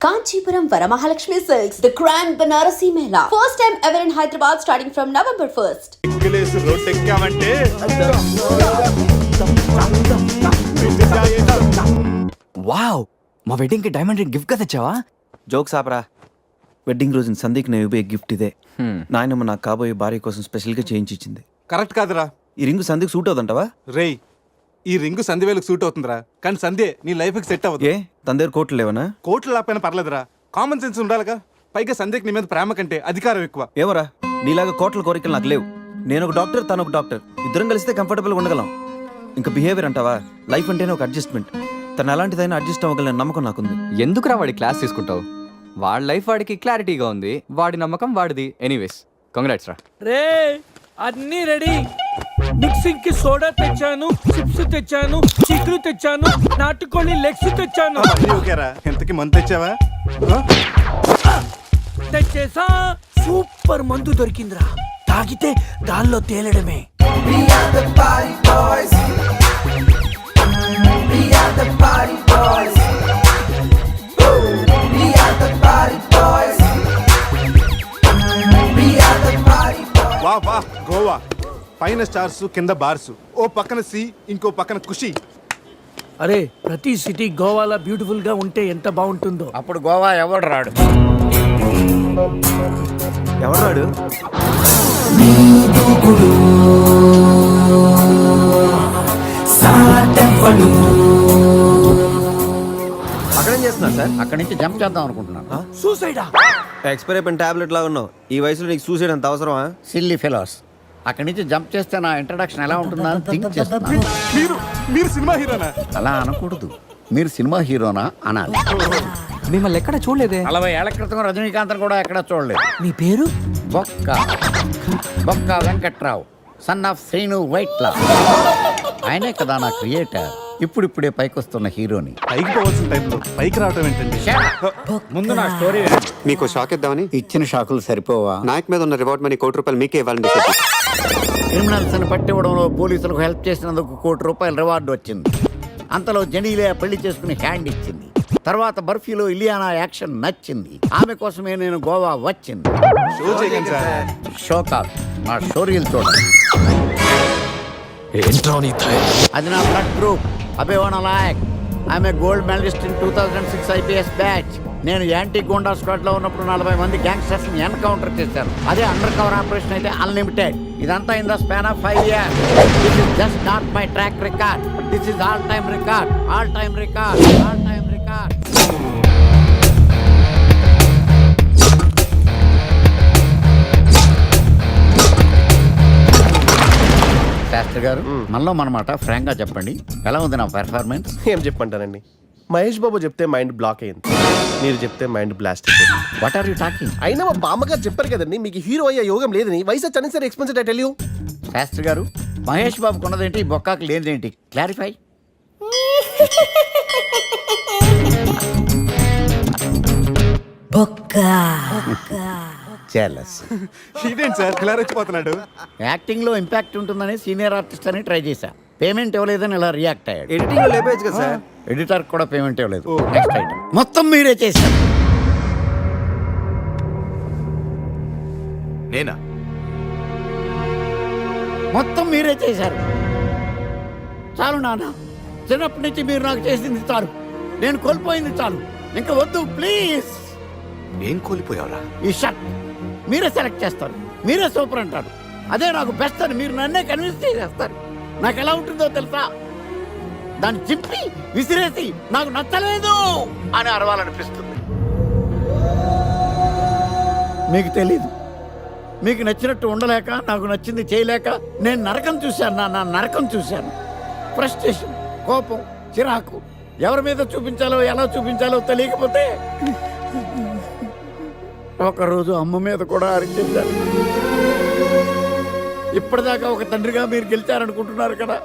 Kanchipuram Varamahalakshmi Silks, the Grand Banarasi Mela. First time ever in Hyderabad starting from November 1st. Wow, మా wedding కి diamond ring gift గా తెచ్చావా? Jokes ఆపరా. Wedding రోజున సందీక్ నేను ఇవ్వే gift ఇదే. నాయనమ్మ నాకు కాబోయే భార్య కోసం స్పెషల్ గా చేయించి ఇచ్చింది. కరెక్ట్ కాదురా. ఈ రింగ్ సందీక్ సూట్ అవుతుంటావా? రేయ్, ఈ రింగు సంధ్యవేలకు సూట్ అవుతుందిరా, కానీ సంధ్య నీ లైఫ్ కి సెట్ అవ్వదు. ఏ తన దగ్గర కోట్లు లేవనా? కోట్లు లేకపోయినా పర్లేదురా, కామన్ సెన్స్ ఉండాలిగా. పైగా సంధ్యకి నీ మీద ప్రేమ కంటే అధికారం ఎక్కువ. ఏమరా, నీలాగా కోట్ల కోరికలు నాకు లేవు. నేను ఒక డాక్టర్, తను ఒక డాక్టర్. ఇద్దరం కలిస్తే కంఫర్టబుల్ గా ఉండగలం. ఇంకా బిహేవియర్ అంటావా? లైఫ్ అంటేనే ఒక అడ్జస్ట్మెంట్. తను ఎలాంటిదైనా అడ్జస్ట్ అవ్వగల నమ్మకం నాకుంది. ఎందుకురా వాడి క్లాస్ తీసుకుంటావు? వాడి లైఫ్ వాడికి క్లారిటీగా ఉంది, వాడి నమ్మకం వాడిది. ఎనీవేస్, కంగ్రాట్స్ రా. రే, అన్నీ రెడీ. మిక్సింగ్ కి సోడా తెచ్చాను, చిప్స్ తెచ్చాను, చిక్కులు తెచ్చాను, నాటుకోళ్ళి లెగ్స్ తెచ్చాను. ఎంతకి మందు తెచ్చావా? తెచ్చేసా. సూపర్ మందు దొరికిందిరా, తాగితే దానిలో తేలడమే. వా వా గోవా, పైన స్టార్స్ కింద బార్స్, ఓ పక్కన సి ఇంకో పక్కన ఖుషి. అరే, ప్రతి సిటీ గోవాలో బ్యూటిఫుల్ గా ఉంటే ఎంత బాగుంటుందో. అప్పుడు గోవా ఎవడు రాడు. ఎవరు రాడు? అక్కడేం చేస్తున్నా సార్? అక్కడి నుంచి జంప్ చేద్దాం అనుకుంటున్నాను. సూసైడా? ఎక్స్పైర్ అయిపోయిన టాబ్లెట్ లాగా ఉన్నావు. ఈ వయసులో నీకు సూసైడ్ అంత అవసరమా? Silly fellows. అక్కడి నుంచి జంప్ చేస్తే నా ఇంట్రడక్షన్ ఎలా ఉంటుందా అని థింక్ చేస్తున్నాను. మీరు సినిమా హీరోనా? అలా అనకూడదు, మీరు సినిమా హీరోనా అనాలి. మిమ్మల్ని ఎక్కడ చూడలేదే. 40 ఏళ్ల క్రితం రజనీకాంత్ కూడా ఎక్కడ చూడలేదు. మీ పేరు? బొక్క వెంకట్రావు, సన్ ఆఫ్ శ్రీను వైట్లా. ఆయనే కదా నా క్రియేటర్. ఇప్పుడిప్పుడే పైకొస్తున్న హీరోని. పైకి పోవాల్సిన టైంలో పైకి రావటం ఏంటండి? ముందు నా స్టోరీ మీకు షాక్ ఇద్దామని. ఇచ్చిన షాకులు సరిపోవా? నాయక్ మీద ఉన్న రివార్డ్ మనీ ₹1 మీకే ఇవ్వాలని డిసైడ్. క్రిమినల్స్ ని పట్టివ్వడంలో పోలీసులకు హెల్ప్ చేసినందుకు ₹1 రివార్డు వచ్చింది. అంతలో జనీలే పెళ్లి చేసుకుని హ్యాండ్ ఇచ్చింది. తర్వాత బర్ఫీలో ఇలియానా యాక్షన్ నచ్చింది. ఆమె కోసమే నేను గోవా వచ్చింది. షో కాదు, నా స్టోరీలు చూడండి. అది నా బ్లడ్ గ్రూప్, అభివాన లాయక్. ఆమె gold medalist in 2006 IPS batch. నేను యాంటీ గోండా స్క్వాడ్ లో ఉన్నప్పుడు 40 మంది గ్యాంగ్స్టర్స్ ని ఎన్కౌంటర్ చేశారు. అదే అండర్ కవర్ ఆపరేషన్ అయితే అన్లిమిటెడ్. ఇదంతా in the span of 5 years. This is just not my track record, this is all time record. All time record, all time record. Shastri గారు, మనలో మనమాట ఫ్రాంక్ గా చెప్పండి, ఎలా ఉంది నా పెర్ఫార్మెన్స్? ఏం చెప్పంటానండి, మహేష్ బాబు చెప్తే మైండ్ బ్లాక్ అయింది, మీరు చెప్తే మైండ్ బ్లాస్ట్ అయిపోయింది. What are you talking? అయినా మా బామ్మగారు చెప్పారు కదండి మీకు హీరో అయ్యే యోగం లేదని. వయసు వచ్చని sir experienced I tell you. Shastri గారు, మహేష్ బాబు కొన్నదేంటి, బొక్కాకి లేనిదేంటి? క్లారిఫై. ఇదేంటి సార్ ఇలా రెచ్చిపోతున్నాడు? యాక్టింగ్ లో ఇంపాక్ట్ ఉంటుందని సీనియర్ ఆర్టిస్ట్ అని ట్రై చేశా. పేమెంట్ ఇవ్వలేదని ఇలా రియాక్ట్ అయ్యాడు. ఎడిటింగ్ లో లేపేయచ్చు కదా సార్. ఎడిటర్ కూడా పేమెంట్ ఇవ్వలేదు. నెక్స్ట్ ఐటమ్ మొత్తం మీరే చేశారు. నేనా? మొత్తం మీరే చేశారు. చాలు నాన్న, చిన్నప్పటి నుంచి మీరు నాకు చేసింది చాలు. నేను కోల్పోయింది చాలు. ఇంకా వద్దు ప్లీజ్. ఏం కోల్పోయావురా? ఈ షర్ట్ మీరే సెలెక్ట్ చేస్తారు, మీరే సూపర్ అంటారు. అదే నాకు బెస్ట్ అని మీరు నన్నే కన్విన్స్ చేసేస్తారు. నాకు ఎలా ఉంటుందో తెలుసా? దాన్ని చింపి విసిరేసి నాకు నచ్చలేదు అని అరవాలనిపిస్తుంది. మీకు తెలీదు, మీకు నచ్చినట్టు ఉండలేక, నాకు నచ్చింది చేయలేక నేను నరకం చూశాను. నా నరకం చూశాను. ఫ్రస్ట్రేషన్, కోపం, చిరాకు, ఎవరి మీద చూపించాలో ఎలా చూపించాలో తెలియకపోతే ఒకరోజు అమ్మ మీద కూడా అరిచేశాను. ఇప్పటిదాకా ఒక తండ్రిగా మీరు గెలిచారనుకుంటున్నారు కదా,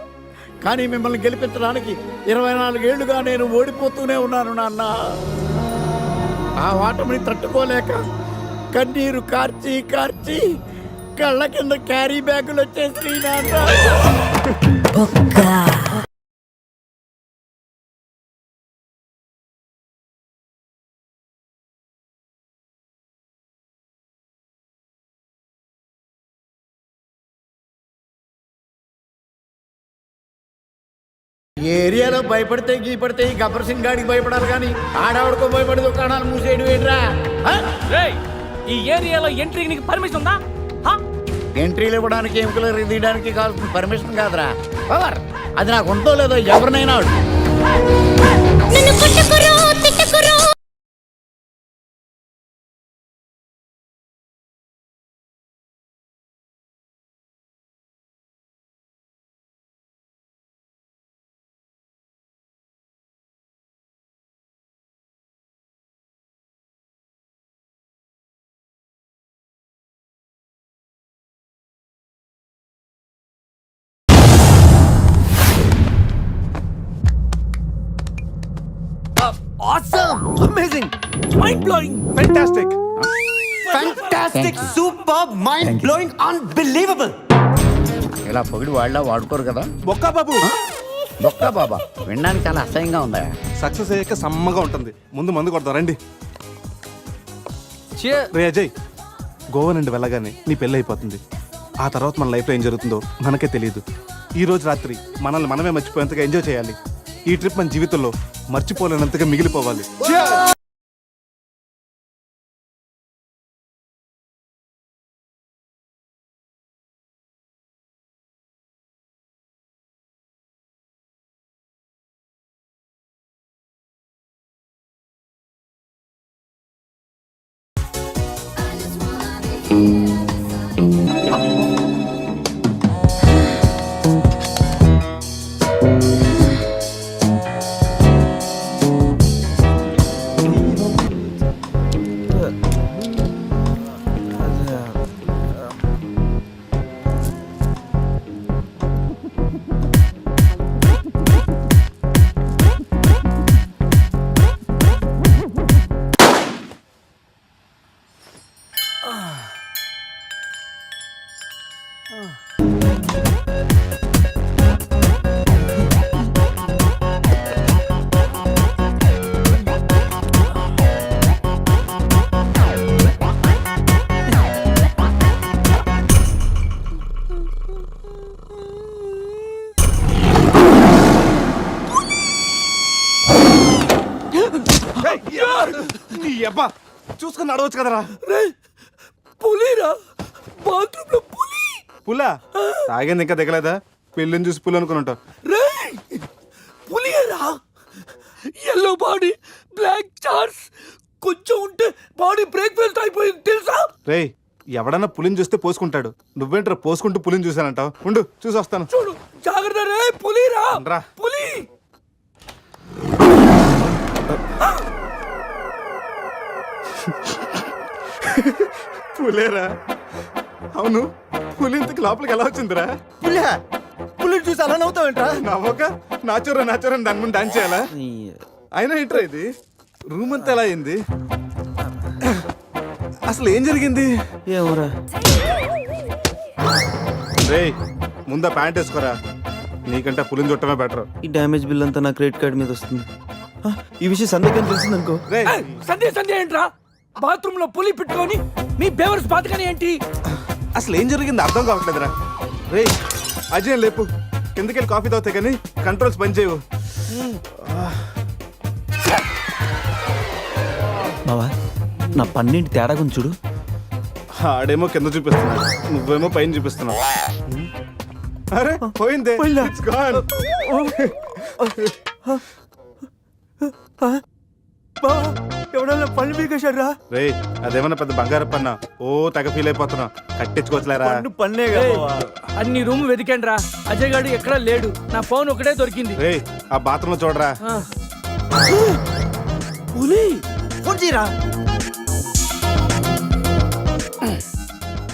కానీ మిమ్మల్ని గెలిపించడానికి 24 ఏళ్లుగా నేను ఓడిపోతూనే ఉన్నాను నాన్న. ఆ ఓటమిని తట్టుకోలేక కన్నీరు కార్చి కార్చి కళ్ళ కింద క్యారీ బ్యాగులు వచ్చేసి నాన్న. భయపడితే గీపడితే ఈ గబ్బర్ సింగ్ గాడికి భయపడాలి కానీ ఆడవాడికో భయపడి దుకాణాలు మూసేయడం ఏంట్రా? రేయ్, ఈ ఏరియాలో ఎంట్రీకి నీకు పర్మిషన్ ఉందా? ఎంట్రీలు ఇవ్వడానికి ఎముకలు తీయడానికి కావాల్సిన పర్మిషన్ కాదురా, పవర్. అది నాకు ఉందో లేదో ఎవరినైనా అడుగు. Amazing, mind blowing. Fantastic. Fantastic, super, mind blowing, unbelievable. ఇలా పొగిడి వాళ్ళ వాడుకోరు కదా. బొక్కా బాబు, బొక్క బాబా వినడానికి చాలా అసహ్యంగా ఉందా? సక్సెస్ అయ్యాక సమ్మగా ఉంటుంది. ముందు మందు కొడతాం రండి. Cheers. రే అజయ్, గోవా నుండి వెళ్ళగానే నీ పెళ్ళి అయిపోతుంది. ఆ తర్వాత మన లైఫ్లో ఏం జరుగుతుందో మనకే తెలియదు. ఈ రోజు రాత్రి మనల్ని మనమే మర్చిపోయేంతగా ఎంజాయ్ చేయాలి. ఈ ట్రిప్ మన జీవితంలో మర్చిపోలేనంతగా మిగిలిపోవాలి. నీ అబ్బా చూసుకుని నడవచ్చు కదరా. పులిరా, బాత్రూమ్ లో పులి. పులా తాగింది ఇంకా దిగలేదా? పెళ్ళిని చూసి పులి అనుకుని ఉంటావు. రేయ్, పులిరా. ఎల్లో బాడీ, బ్లాక్ చార్స్, కొంచెం ఉంటే బాడీ బ్రేక్ఫాస్ట్ అయిపోయింది తెలుసా? రేయ్, ఎవడన్నా పులిని చూస్తే పోసుకుంటాడు. నువ్వేంట్రా పోసుకుంటూ పులిని చూసానంటావు? ఉండు చూసి వస్తాను. చూడు జాగ్రత్త రే, పులిరా. రా. పులి. పులేరా? అవును, పులి ఇంతకు లోపలికి ఎలా వచ్చిందిరా? పులిహా? పులిని చూసి అలా నవ్వుతావేంట్రా? నవ్వక నాచురా నాచురా దాని ముందు డాన్స్ చేయాలా? అయినా ఏంట్రా ఇది? రూమ్ అంతా ఎలా అయింది? అసలు ఏం జరిగింది? ఏమోరా. రేయ్, ముందా ప్యాంట్ వేసుకోరా. నీకంటే పులిని చుట్టమే బెటర్. ఈ డ్యామేజ్ బిల్ అంతా నా క్రెడిట్ కార్డ్ మీద వస్తుంది. ఆ, ఈ విషయం సందేహం తెలిసిందనుకో. రేయ్, సంధ్య సంధ్య ఏంట్రా? బాత్రూమ్ లో పులి పెట్టుకొని మీ బేవర్స్ బాతకని ఏంటి? అసలు ఏం జరిగింది అర్థం కావట్లేదురా. రేయ్ అజయ్ లేపు, కిందకెళ్ళి కాఫీ తాగుతాయి కానీ కంట్రోల్స్ పని చేయవు. బావా, నా పన్నెండు తేడా గురించి చూడు. ఆడేమో కింద చూపిస్తున్నాడు, నువ్వేమో పైన చూపిస్తున్నావు. అరే పోయిందే. It's gone. ఎవడన్నా పళ్ళు పీకేశాడ్రా? రేయ్, అదేమన్నా పెద్ద బంగారు పన్నా? ఓ తెగ ఫీల్ అయిపోతున్నా. కట్టించుకోవచ్చులేరా. పన్నే అన్ని రూమ్ వెతికాను రా, అజయ్ గాడు ఎక్కడా లేడు. నా ఫోన్ ఒకటే దొరికింది. రేయ్, ఆ బాత్రూమ్ లో చూడరా. పులి. ఫోన్ చేయరా.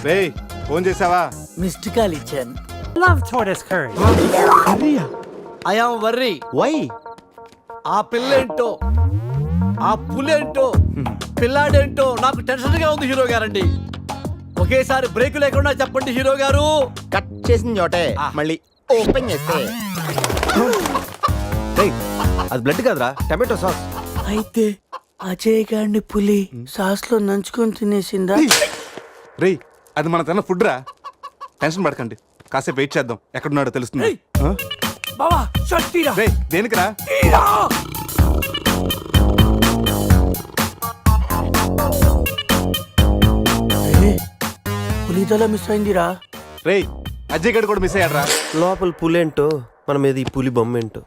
రేయ్, ఫోన్ చేసావా? మిస్డ్ కాల్ ఇచ్చాను. I am worry. వై? ఆ పిల్లేంటో, ఆ పులేంటో, పిల్లాడేంటో నాకు టెన్షన్ గా ఉంది హీరో గారండి. ఒకేసారి బ్రేక్ లేకుండా చెప్పండి హీరో గారు. కట్ చేసిన చోటే మళ్ళీ ఓపెన్ చేస్తే రేయ్, అది బ్లడ్ కాదురా, టమాటో సాస్. అయితే అజయ్ గాడిని పులి సాస్ లో నంచుకొని తినేసిందా? రేయ్, అది మన తిన్న ఫుడ్ రా. టెన్షన్ పడకండి, కాసేపు వెయిట్ చేద్దాం. ఎక్కడున్నాడో తెలుస్తుంది. బావా షర్ట్ తీరా రే దేనికిరా? తీరా పులిదల మిస్ అయిందిరా. రే అజయ్ గడ్ కూడా మిస్ అయ్యాడ్రా. లోపల పులేంటో మన మీద ఈ పులి బొమ్మ ఏంటో.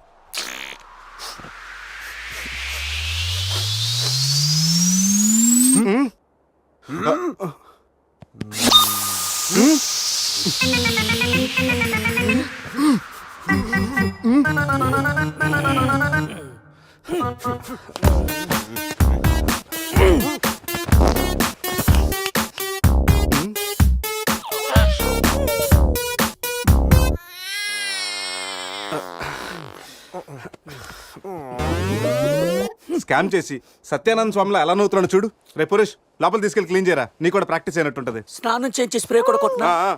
స్కామ్ చేసి సత్యానంద స్వామిలో ఎలా నవ్వుతున్నాడు చూడు. రే పురేష్ లోపల తీసుకెళ్ళి క్లీన్ చేయరా, నీ కూడా ప్రాక్టీస్ అయినట్టుంటది. స్నానం చేయించి స్ప్రే కూడా కొట్టినా ఆ, ఆ.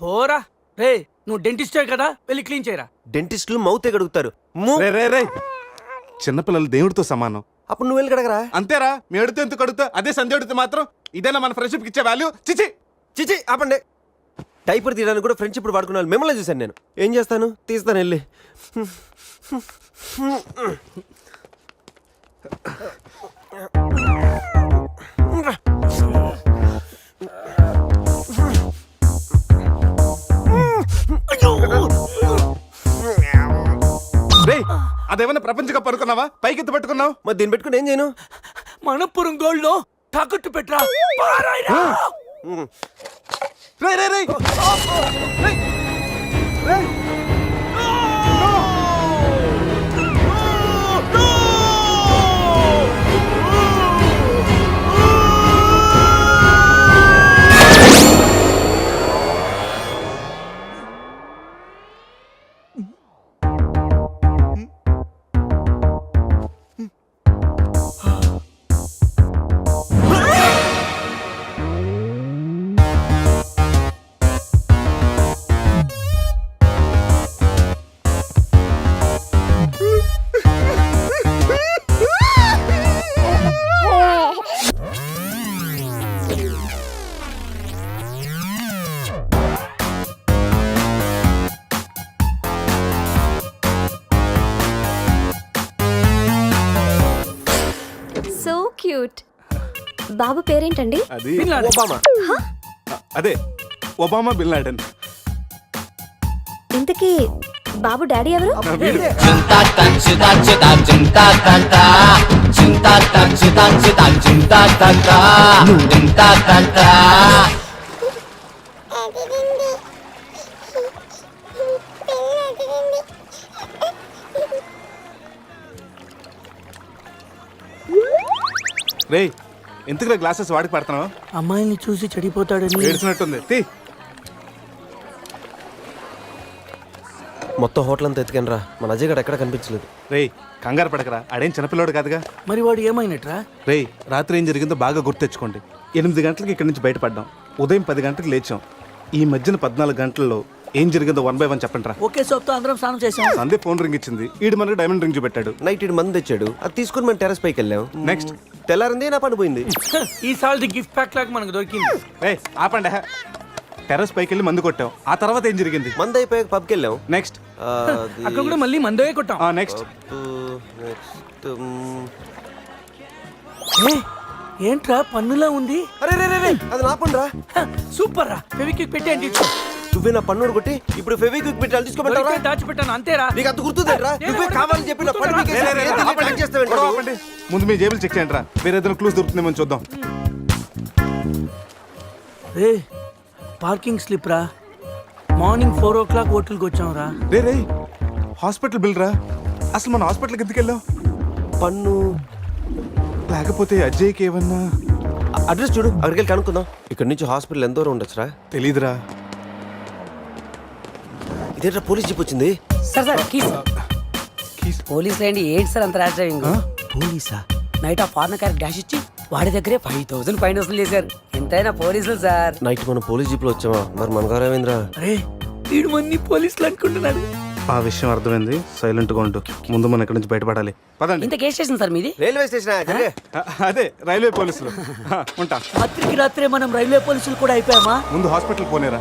పోరా. రే నువ్వు డెంటిస్టే కదా, వెళ్ళి క్లీన్ చేయరా. డెంటిస్టులు మౌతే గడుగుతారు. రే రే రే చిన్నపిల్లలు దేవుడితో సమానం. అప్పుడు నువ్వు వెళ్ళి కడగరా. అంతేరా, మీ అడితే ఎందుకు అడుగుతా, అదే సంధ్య అడిగితే మాత్రం ఇదేనా మన ఫ్రెండ్షిప్ ఇచ్చే వాల్యూ? చిచి. చిచి ఆపండి. డైపర్ తీయడానికి కూడా ఫ్రెండ్స్ ఇప్పుడు వాడుకున్నాను. మిమ్మల్ని చూశాను నేను. ఏం చేస్తాను, తీస్తాను వెళ్ళి. రే అదేమన్నా ప్రపంచ కప్ అనుకున్నావా? పైకి ఎత్తు పట్టుకున్నావు. మరి దీన్ని పెట్టుకుని ఏం చేయను? మనపురం గోల్డ్ లో తాకట్టు పెట్టరా. పారాయిరా. రే రే రే రే రే సో క్యూట్. బాబు పేరేంటండి? అది బిన్ లాడెన్. ఒబామా. అదే ఒబామా బిన్ లాడెన్. ఇంతకీ బాబు డాడీ ఎవరు? వీడు. రే ఎందుకు గ్లాసెస్ వాడికి పడుతున్నావు? అమ్మాయిని చూసి చెడిపోతాడని. ఏడ్చినట్టుంది. తీ. మొత్తం హోటల్ అంతా ఎత్తుకాను రా. మన అజయ్ గడ ఎక్కడ కనిపించలేదు. రే కంగారు పడకరా, ఆడేం చిన్నపిల్లోడు కాదుగా. మరి వాడు ఏమైనట్రా? రే రాత్రి ఏం జరిగిందో బాగా గుర్తెచ్చుకోండి. 8 గంటలకు ఇక్కడి నుంచి బయటపడ్డాం. ఉదయం 10 గంటలకు లేచాం. ఈ మధ్యన 14 గంటల్లో ఏం జరిగిందో 1 by 1 చెప్పండి రా. ఒకే సోప్తో అందరం స్నానం చేసాం. సందే ఫోన్ రింగ్ ఇచ్చింది. ఈడు మనకి డైమండ్ రింగ్ చూపెట్టాడు. నైట్ ఇటు మంది తెచ్చాడు. అది తీసుకుని మనం టెర్రస్ పైకి వెళ్ళాం. నెక్స్ట్ తెల్లారింది నా పని పోయింది. ఈ సాల్ది గిఫ్ట్ ప్యాక్ లాగా మనకు దొరికింది. రే ఆపండి. టెర్రస్ పైకి వెళ్ళి మందు కొట్టాం. ఆ తర్వాత ఏం జరిగింది? మంది అయిపోయాక పబ్కి వెళ్ళాం. నెక్స్ట్ అక్కడ కూడా మళ్ళీ మందే కొట్టాం. నెక్స్ట్ ఏ, ఏంట్రా పన్నులా ఉంది? అరే రే రే రే, అది నా పని రా. సూపర్ రా. ఫెవిక్విక్ పెట్టి అంటే ఇచ్చు. నువ్వే నా పన్నుడు కొట్టి ఇప్పుడు ఫెవిక్విక్ పెట్టి తీసుకోమంటావా? దొరికితే దాచిపెట్టాను అంతేరా. నీకు అంత గుర్తుందేట్రా? నువ్వే కావాలని చెప్పి నా పన్ను పీకేసి రే, రే, రే, ఏం తెలియదు ఆపండి. ట్రాక్ చేస్తావేంటి నువ్వు? ఆపండి. ముందు మీ జేబులు చెక్ చేయండి రా. వేరే ఏదైనా క్లూస్ దొరుకుతుందేమో చూద్దాం. రే పార్కింగ్ స్లిప్ రా. మార్నింగ్ 4 o'clock హోటల్కి వచ్చాం రా. రే రే హాస్పిటల్ బిల్ రా. అసలు మన హాస్పిటల్కి ఎందుకు వెళ్ళాం? పన్ను లేకపోతే అజయ్కి ఏమన్నా అడ్రస్ చూడు, అక్కడికి వెళ్ళి కనుక్కుందాం. ఇక్కడ నుంచి హాస్పిటల్ ఎంత దూరం ఉండొచ్చురా? తెలీదురా. ఇదేంట్రా పోలీస్ జీప్ వచ్చింది? Sir sir keys keys. పోలీసులు ఏంటి ఏంటి సార్ అంత ర్యాష్ డ్రైవింగ్? పోలీసా? నైట్ ఆ ఫారెన్ కార్ డాష్ ఇచ్చి వాడి దగ్గరే 5,000 ఫైన్ వసూలు చేశారు. ఎంతైనా పోలీసులు సార్. నైట్ మనం పోలీస్ జీప్ లో వచ్చామా? మరి మన గారు ఏమైందిరా? రే వీడు మన్ని పోలీసులు అనుకుంటున్నాడు. ఆ విషయం అర్థమైంది. సైలెంట్ గా ఉండు. ముందు మనం ఇక్కడి నుంచి బయటపడాలి. పదండి. ఇంత కేసు స్టేషన్ సార్ మీది? Railway station. అదే రైల్వే పోలీసులు. ఉంటా. రాత్రికి రాత్రే మనం రైల్వే పోలీసులు కూడా అయిపోయామా? ముందు హాస్పిటల్ పోనేరా.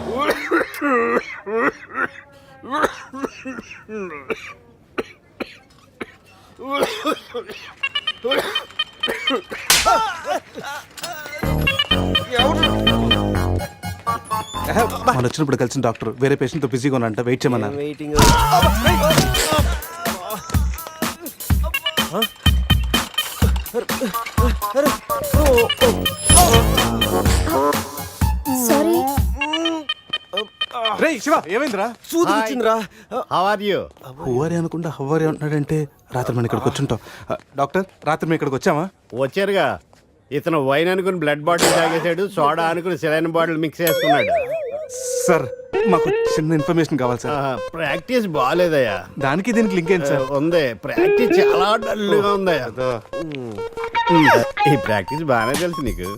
మనం వచ్చినప్పుడు కలిసిన డాక్టర్ వేరే పేషెంట్తో బిజీగా ఉన్నంట వెయిట్ చేయమన్నారు. వెయిటింగ్. సారీ. రే శివ ఏమైందిరా? సూది వచ్చిందిరా. How are you? హువారి అనుకుంటా హువారి అంటున్నాడంటే రాత్రి మనం ఇక్కడికి వచ్చుంటాం. డాక్టర్ రాత్రి మేము ఇక్కడికి వచ్చామా? వచ్చారుగా. ఇతను వైన్ అనుకుని బ్లడ్ బాటిల్ తాగేశాడు, సోడా అనుకుని సెలైన్ బాటిల్ మిక్స్ చేసుకున్నాడు. సార్ మాకు చిన్న ఇన్ఫర్మేషన్ కావాలి సార్. ప్రాక్టీస్ బాగాలేదయ్యా. దానికి దీనికి లింక్ ఏంటి సార్? ఉంది, ప్రాక్టీస్ చాలా డల్గా ఉందయ్యా. ఈ ప్రాక్టీస్ బాగానే తెలుసు నీకు.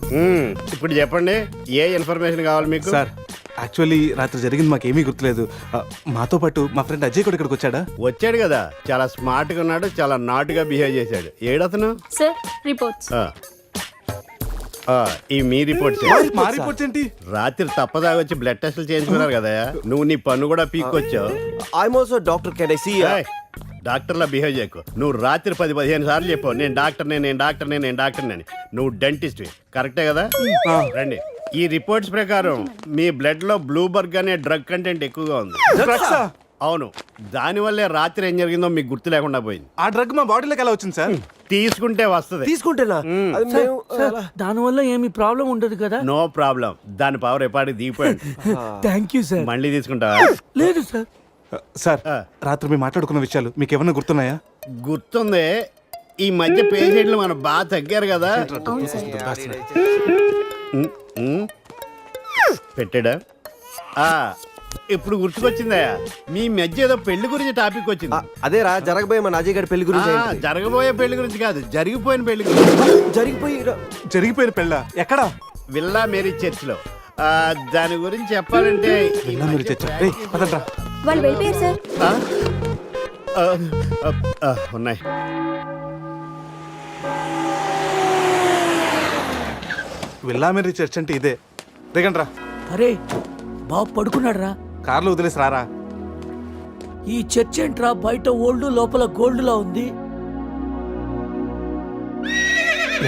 ఇప్పుడు చెప్పండి, ఏ ఇన్ఫర్మేషన్ కావాలి మీకు? సార్ యాక్చువల్లీ రాత్రి జరిగింది మాకు ఏమీ గుర్తులేదు. మాతో పాటు మా ఫ్రెండ్ అజయ్ కూడా ఇక్కడికి వచ్చాడా? వచ్చాడు కదా, చాలా స్మార్ట్ గా ఉన్నాడు, చాలా నాటుగా బిహేవ్ చేశాడు. ఏడతను? Sir reports. ఈ మీ రిపోర్ట్స్. మా రిపోర్ట్స్ ఏంటి? రాత్రి తప్పదాగా వచ్చి బ్లడ్ టెస్ట్లు చేయించుకున్నారు కదా, నువ్వు నీ పన్ను కూడా పీక్కొచ్చావు. I'm also doctor. Can I see? డాక్టర్లా బిహేవ్ చేయకు. నువ్వు రాత్రి 10-15 సార్లు చెప్పావు నేను డాక్టర్నే, నేను డాక్టర్నే, నేను డాక్టర్నే అని. నువ్వు డెంటిస్ట్ కరెక్టే కదా? రండి. ఈ రిపోర్ట్స్ ప్రకారం మీ బ్లడ్ లో బ్లూబర్గ్ అనే డ్రగ్ కంటెంట్ ఎక్కువగా ఉంది. అవును, దానివల్లే రాత్రి ఏం జరిగిందో మీకు గుర్తు లేకుండా పోయింది. ఆ డ్రగ్ మా బాడీలోకి ఎలా వచ్చింది సార్? తీసుకుంటే వస్తుంది. తీసుకుంటేనా? అది మేము దానివల్ల ఏమి ప్రాబ్లం ఉండదు కదా? No problem. దాని పవర్ ఎప్పటికి దిగిపోయాడు. Thank you sir. మళ్ళీ తీసుకుంటావా? లేదు సార్. సార్ రాత్రి మేము మాట్లాడుకున్న విషయాలు మీకు ఏమన్నా గుర్తున్నాయా? గుర్తుంది. ఈ మధ్య పేషెంట్లు మనం బాగా తగ్గారు కదా. పెట్టాడా? ఇప్పుడు గుర్తుకొచ్చిందయ్యా, మీ మధ్య ఏదో పెళ్లి గురించి టాపిక్ వచ్చింది. అదేరా జరగబోయే మన అజయ్ గారి పెళ్లి గురించి. జరగబోయే పెళ్లి గురించి కాదు, జరిగిపోయిన పెళ్లి గురించి. జరిగిపోయిన పెళ్ళ ఎక్కడా? విల్లా మేరీ చర్చ్ లో. దాని గురించి చెప్పాలంటే వెళ్ళా మీరు చచ్చా. రేయ్, పదండ్రా. వాళ్ళు వెళ్ళిపోయారు సార్. ఉన్నాయి. వెళ్ళా మీరు చర్చ్ అంటే ఇదే. దిగండ్రా. అరే బాబు పడుకున్నాడు రా. కార్లో వదిలేసి రారా. ఈ చర్చ్ ఏంట్రా, బయట ఓల్డ్ లోపల గోల్డ్ లా ఉంది.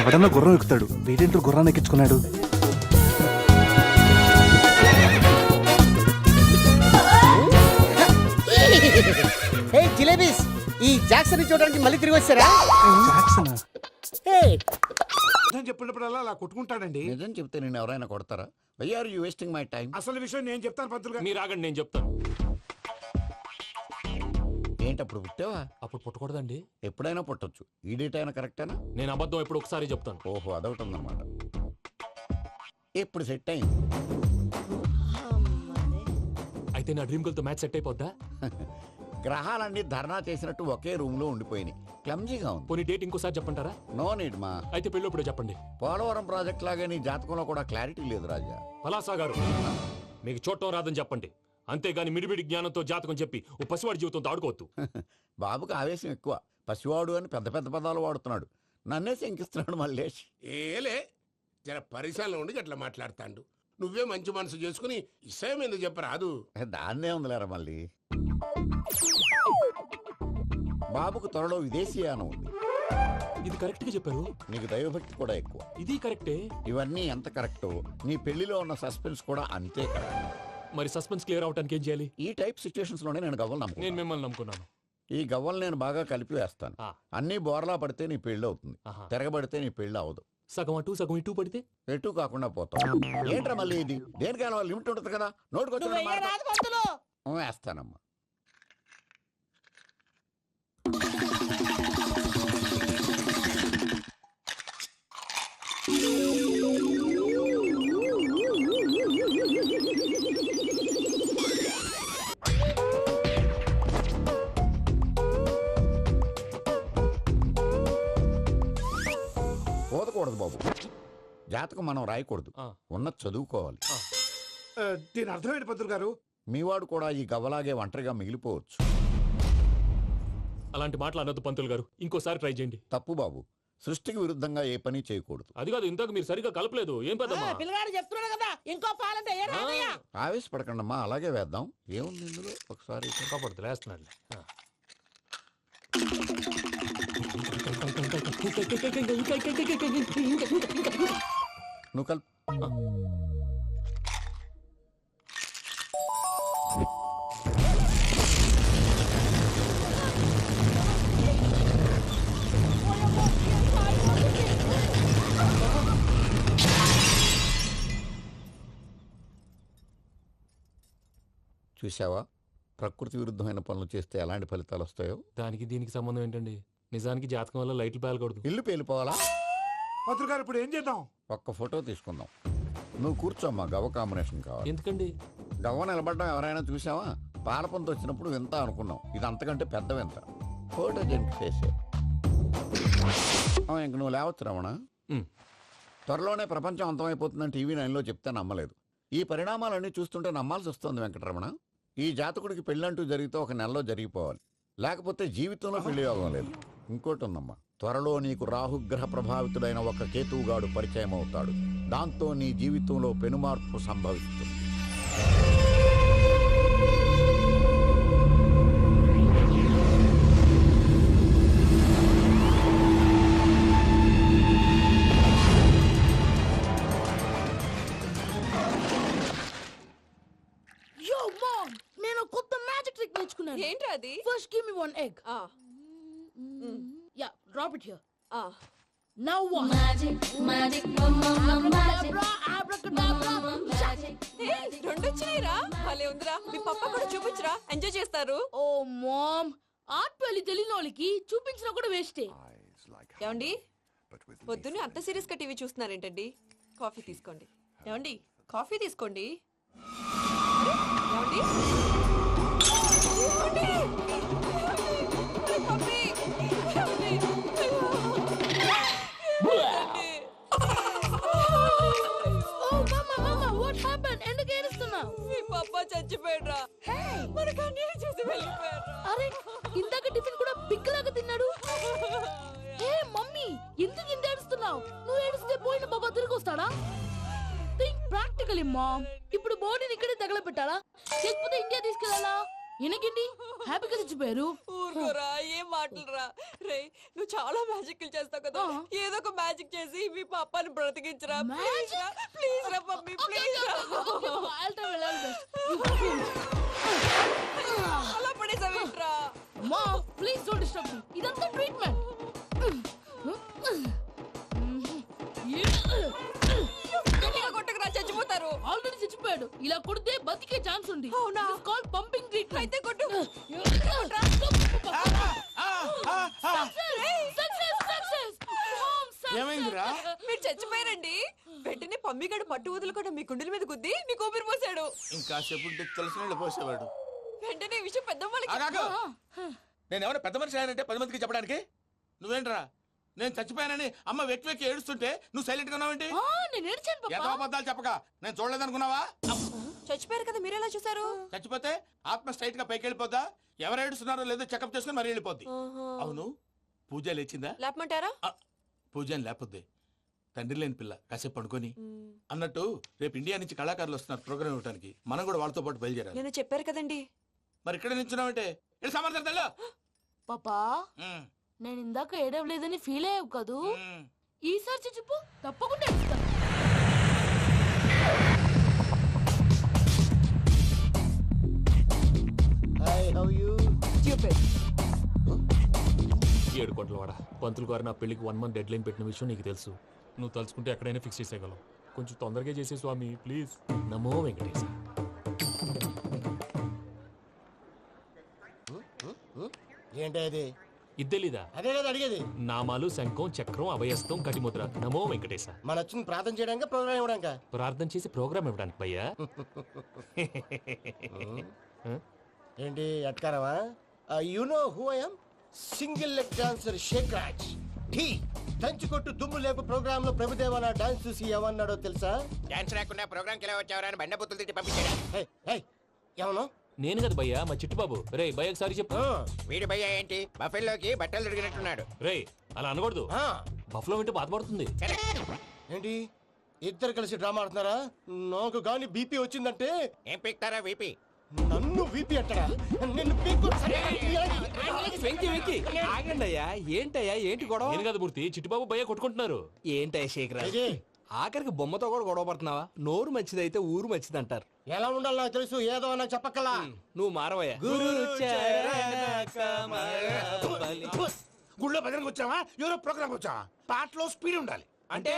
ఎవడన్నా గుర్రం ఎక్కుతాడు, వీడేంటో గుర్రాన్ని ఎక్కించుకున్నాడు. జిలేబీస్, ఈ జాక్సన్ చూడడానికి మళ్ళీ తిరిగి వచ్చారా? జాక్సనా? చెప్పినప్పుడల్లా అలా కొట్టుకుంటాడండి. నిజం చెప్తే నేను ఎవరైనా కొడతారా? Why are you wasting my time? అసలు విషయం నేను చెప్తాను పంతులు గారు. మీరు ఆగండి, నేను చెప్తాను. ఏంటి అప్పుడు పుట్టావా? అప్పుడు పుట్టకూడదండి. ఎప్పుడైనా పుట్టొచ్చు. ఈ డేట్ అయినా కరెక్టేనా? నేను అబద్ధం ఎప్పుడు ఒకసారి చెప్తాను. ఓహో, అదొకటి ఉందన్నమాట. ఇప్పుడు సెట్ అయింది. అయితే నా డ్రీమ్ గర్ల్ తో మ్యాచ్ సెట్ అయిపోద్దా? గ్రహాలన్నీ ధర్నా చేసినట్టు ఒకే రూమ్ లో ఉండిపోయినాయి. క్లమ్జీగా ఉంది. పోనీ డేట్ ఇంకోసారి చెప్పంటారా? నో నీడ్ మా. అయితే పెళ్ళప్పుడు చెప్పండి. పోలవరం ప్రాజెక్ట్ లాగే నీ జాతకంలో కూడా క్లారిటీ లేదు రాజా. పలాసా గారు, మీకు చూడటం రాదని చెప్పండి. అంతేగాని మిడిమిడి జ్ఞానంతో జాతకం చెప్పి ఓ పసివాడి జీవితంతో ఆడుకోవద్దు. బాబుకి ఆవేశం ఎక్కువ. పసివాడు అని పెద్ద పెద్ద పదాలు వాడుతున్నాడు. నన్నే శంకిస్తున్నాడు మల్లేష్. ఏలే జర పరిశ్రమలో ఉండి అట్లా మాట్లాడతాడు. నువ్వే మంచి మనసు చేసుకుని ఇష్టం ఎందుకు చెప్పరాదు? దాన్నే ఉందిలేరా మళ్ళీ. బాబుకు త్వరలో విదేశీయానం ఉంది. ఇది కరెక్ట్ గా చెప్పారు. నీకు దైవభక్తి కూడా ఎక్కువ. ఇది కరెక్టే. ఇవన్నీ ఎంత కరెక్టో నీ పెళ్లిలో ఉన్న సస్పెన్స్ కూడా అంతే కరెక్ట్. మరి సస్పెన్స్ క్లియర్ అవడానికి ఏం చేయాలి? ఈ టైప్ సిచ్యువేషన్స్ లోనే నేను గవ్వలు నేను నమ్ముకున్నాను. మిమ్మల్ని నమ్ముకున్నాను. ఈ గవ్వలు నేను బాగా కలిపి వేస్తాను. అన్ని బోర్లా పడితే నీ పెళ్లి అవుతుంది, తిరగబడితే నీ పెళ్లి అవదు. సగం అటు సగం ఇటు పడితే ఎటు కాకుండా పోతాం. ఏంట్రా మళ్ళీ ఇది? దేనికైనా లిమిట్ ఉంటుంది కదా. నోటుకొచ్చి వేస్తానమ్మా. పోదకూడదు బాబు. జాతకం మనం రాయకూడదు, ఉన్నది చదువుకోవాలి. దీని అర్థమేంటి పంతులు గారు? మీవాడు కూడా ఈ గవ్వలాగే ఒంటరిగా మిగిలిపోవచ్చు. అలాంటి మాటలు అనొద్దు పంతులు గారు. ఇంకోసారి ట్రై చేయండి. తప్పు బాబు. సృష్టికి విరుద్ధంగా ఏ పని చేయకూడదు. అది కాదు ఇంతకు మీరు సరిగ్గా కలపలేదు ఏం పెద్దమ్మా పిల్లగాడు చెప్తున్నాడు కదా ఇంకో పాలంటే ఆవేశపడకండమ్మా, అలాగే వేద్దాం. ఏముంది ఇందులో ఒకసారి కాపాడుతు వేస్తున్నాడు నువ్వు కల్ చూసావా, ప్రకృతి విరుద్ధమైన పనులు చేస్తే ఎలాంటి ఫలితాలు వస్తాయో. దానికి దీనికి సంబంధం ఏంటండి? నిజానికి జాతకం వల్ల లైట్లు పేలకూడదు. ఇల్లు పేలిపోవాలా? గారు ఇప్పుడు ఏం చేద్దాం? ఒక్క ఫోటో తీసుకుందాం. నువ్వు కూర్చోమ్మా, గవ్వ కాంబినేషన్ కావాలి. ఎందుకండి? గవ్వ నిలబడడం ఎవరైనా చూసావా? పాలపంత వచ్చినప్పుడు వింత అనుకున్నాం, ఇది అంతకంటే పెద్ద వింత. ఫోటో జంక్ చేసే ఇంక నువ్వు లేవచ్చు రమణ. త్వరలోనే ప్రపంచం అంతమైపోతుందని టీవీ 9లో చెప్తే నమ్మలేదు. ఈ పరిణామాలన్నీ చూస్తుంటే నమ్మాల్సి వస్తుంది వెంకటరమణ. ఈ జాతకుడికి పెళ్ళంటూ జరిగితే ఒక నెలలో జరిగిపోవాలి, లేకపోతే జీవితంలో పెళ్లి యోగం లేదు. ఇంకోటి ఉందమ్మా, త్వరలో నీకు రాహుగ్రహ ప్రభావితుడైన ఒక కేతువుగాడు పరిచయం అవుతాడు. దాంతో నీ జీవితంలో పెనుమార్పు సంభవిస్తుంది. నేను కొత్త మ్యాజిక్ ట్రిక్ నేర్చుకున్నాను. ఏంట్రా అది? First give me one egg. Yeah, drop it here. Now what? Magic రెండు వచ్చినాయిరా. భలే ఉందిరా. మీ పప్ప కూడా చూపించరా, ఎంజాయ్ చేస్తారు. ఓ మామ్, ఆర్ట్ పెళ్లి తెలియని వాళ్ళకి చూపించినా కూడా వేస్టే. ఏమండి, పొద్దున్నే అంత సీరియస్ గా టీవీ చూస్తున్నారేంటండి? కాఫీ తీసుకోండి. ఏమండి, కాఫీ తీసుకోండి. ఏమండి? ఏమండి? కాఫీ. ఏమండి? ఎందుకు ఏడుస్తున్నావు? మీ పప్ప చచ్చిపోయాడ్రా. మనకు అన్యాయం చేసి వెళ్ళిపోయాడ్రా. అరే, ఇందాక టిఫిన్ కూడా పిక్కలాగా తిన్నాడు. ఏ మమ్మీ, ఎందుకు ఇంత ఏడుస్తున్నావు? నువ్వు ఏడిస్తే పోయిన బాబా తిరిగి వస్తాడా? Think practically mom. ఇప్పుడు బాడీని ఇక్కడే తగలబెట్టాలా, లేకపోతే ఇండియా తీసుకెళ్లాలా? ఎనకండి హ్యాపీగా చచ్చిపోయారు. ఊరుకోరా, ఏం మాటలురా. రే, నువ్వు చాలా మ్యాజిక్ చేస్తావు కదా, ఏదో ఒక మ్యాజిక్ చేసి మీ పాపాని బ్రతికించరా. ప్లీజ్ రా, ప్లీజ్ రా మమ్మీ, ప్లీజ్ రా. అలా పడేసావేంట్రా? మా ప్లీజ్ డోంట్ డిస్టర్బ్ మీ. ఇదంతా ట్రీట్మెంట్. కొట్టకరా, చచ్చిపోతారు. ఆల్రెడీ చచ్చిపోయాడు. ఇలా కొడితే బతికే ఛాన్స్ ఉంది. అవునా? Call pumping treatment. అయితే కొట్టు. ఏమైందిరా? మీరు చచ్చిపోయారండి. వెంటనే పమ్మిగాడు పట్టు వదులుకుండా మీ గుండెల మీద గుద్ది మీకు ఊపిరి పోసాడు. ఇంకా చెప్పు తెలిసిన పోసేవాడు. వెంటనే ఈ విషయం పెద్ద నేను ఎవరైనా పెద్ద మనిషి అంటే 10 మందికి చెప్పడానికి నువ్వేంట్రా? నేను చచ్చిపోయానని అమ్మ వెక్కి వెక్కి ఏడుస్తుంటే నువ్వు సైలెంట్ గా ఉన్నావేంటి? నేను ఏడ్చాను పాపా. ఎంతో అబద్ధాలు చెప్పక నేను చూడలేదనుకున్నావా? చచ్చిపోయారు కదా, మీరెలా చూసారు? చచ్చిపోతే ఆత్మ స్ట్రైట్ గా పైకి వెళ్ళిపోద్దా? ఎవరు ఏడుస్తున్నారో లేదో చెకప్ చేసుకుని మరి వెళ్ళిపోద్ది. అవును, పూజ లేచిందా? లేపమంటారా? పూజ అని లేకపోద్ది. తండ్రి లేని పిల్ల కాసేపు పడుకొని. అన్నట్టు రేపు ఇండియా నుంచి కళాకారులు వస్తున్నారు ప్రోగ్రామ్ ఇవ్వడానికి. మనం కూడా వాళ్ళతో పాటు బయలుదేరాలి. నేను చెప్పారు కదండి. మరి ఇక్కడ నిల్చున్నావంటే సమర్థతలో పాపా, నేను ఇందాక ఏడవలేదని ఫీల్ అయ్యావు కదూ? ఈసారి చచ్చిపో, తప్పకుండా ఏడుస్తా. ఏడు కోట్ల వాడ పంతులు గారు నా పెళ్లికి 1 month డెడ్ లైన్ పెట్టిన విషయం నీకు తెలుసు. నువ్వు తలుచుకుంటే ఎక్కడైనా ఫిక్స్ చేసేయగలవు. కొంచెం తొందరగా చేసే స్వామి ప్లీజ్. నమో వెంకటేశ. ఏంటి ఇది తెలీదా? అదే కదా అడిగేది. నామాలు, శంఖం, చక్రం, అభయస్తం, కటిముద్ర. నమో వెంకటేశ. మన వచ్చింది ప్రార్థన చేయడానికి, ప్రోగ్రామ్ ఇవ్వడానికి. ప్రార్థన చేసి ప్రోగ్రామ్ ఇవ్వడానికి భయ్యా. ఏంటి ఎట్కారమా? You know who I am? Single leg dancer Shaik Raj. టీ తంచుకొట్టు దుమ్ము లేపు ప్రోగ్రామ్ లో ప్రభుదేవ నా డాన్స్ చూసి ఏమన్నాడో తెలుసా? డాన్స్ రాకుండా ప్రోగ్రామ్ కి ఎలా వచ్చావరా అని బండ బుద్ధులు తిట్టి పంపించాడు. ఏమన్నా? నేను కదా భయ్యా, మా చిట్టుబాబు. రే భయ్య ఒకసారి చెప్పు. వీడి భయ్య ఏంటి బఫెల్లోకి బట్టలు తిరిగినట్టున్నాడు. రే అలా అనకూడదు. బఫ్లో వింటే బాధపడుతుంది. ఏంటి ఇద్దరు కలిసి డ్రామా ఆడుతున్నారా? నాకు గాని బీపీ వచ్చిందంటే ఏం పీక్తారా వీపీ? నన్ను బీపీ అంటారా? నిన్ను పీక్కు వెంకి వెంకి ఆగండి అయ్యా. ఏంటయ్యా ఏంటి గొడవ? ఏం కాదు మూర్తి, చిట్టిబాబు భయ్య కొట్టుకుంటున్నారు. ఏంటయ్యా శేఖర్, ఇది ఆఖరికి బొమ్మతో కూడా గొడవ పడుతున్నావా? నోరు మంచిదైతే ఊరు మంచిది అంటారు. ఎలా ఉండాలి నాకు తెలుసు, ఏదో నాకు చెప్పక్కలా. నువ్వు మారవయ్యా. గుళ్ళో భజనకు వచ్చావా? ఎవరో ప్రోగ్రామ్ వచ్చావా? పాటలో స్పీడ్ ఉండాలి. అంటే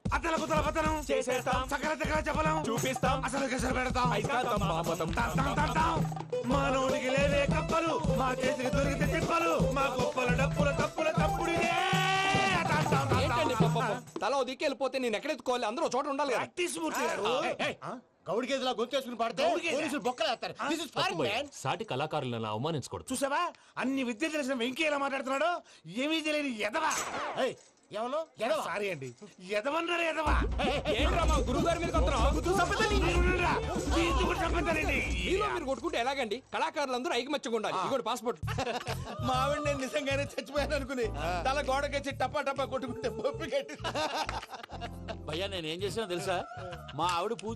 అతల కుతల పతనం చేసేస్తాం, సకల దగ్గర చెప్పలేం, చూపిస్తాం, అసలు గసలు పెడతాం, ఐకాంతం, బాపతం. మానవుడికి లేవే కప్పలు, మా చేతికి దొరికితే తిప్పలు, మా గొప్పల డప్పుల తప్పుల తప్పుడిదే. ఏంటండి పాపం? తల ఓ దిక్కు వెళ్ళిపోతే నేను ఎక్కడెత్తుకోవాలి? అందరూ ఒక చోట ఉండాలి కదా. గౌడి గేదెలా గొంతేసుకుని పాడితే పోలీసులు బొక్కలేస్తారు. This is foreign, man. సాటి కళాకారులను అవమానించకూడదు. చూసావా అన్ని విద్య తెలిసిన వెంకీ ఎలా మాట్లాడుతున్నాడు? ఏమీ తెలియని ఎదవా. ఏమను ఎదవా? సారీ అండి, ఎదవన్నారు ఎదవా. ఏంట్రా మా గురువు గారి మీద మీలో మీరు కొట్టుకుంటే ఎలాగండి? కళాకారులందరూ ఐకమత్యంగా ఉండాలి. ఇదిగోటి పాస్పోర్ట్. మా ఆవిడ నేను నిజంగానే చచ్చిపోయాను అనుకుని తల గోడకొచ్చి టపా టపా కొట్టుకుంటే పొప్పి కట్టి. భయ్యా నేనేం చేసినా తెలుసా? మా ఆవిడ పూజ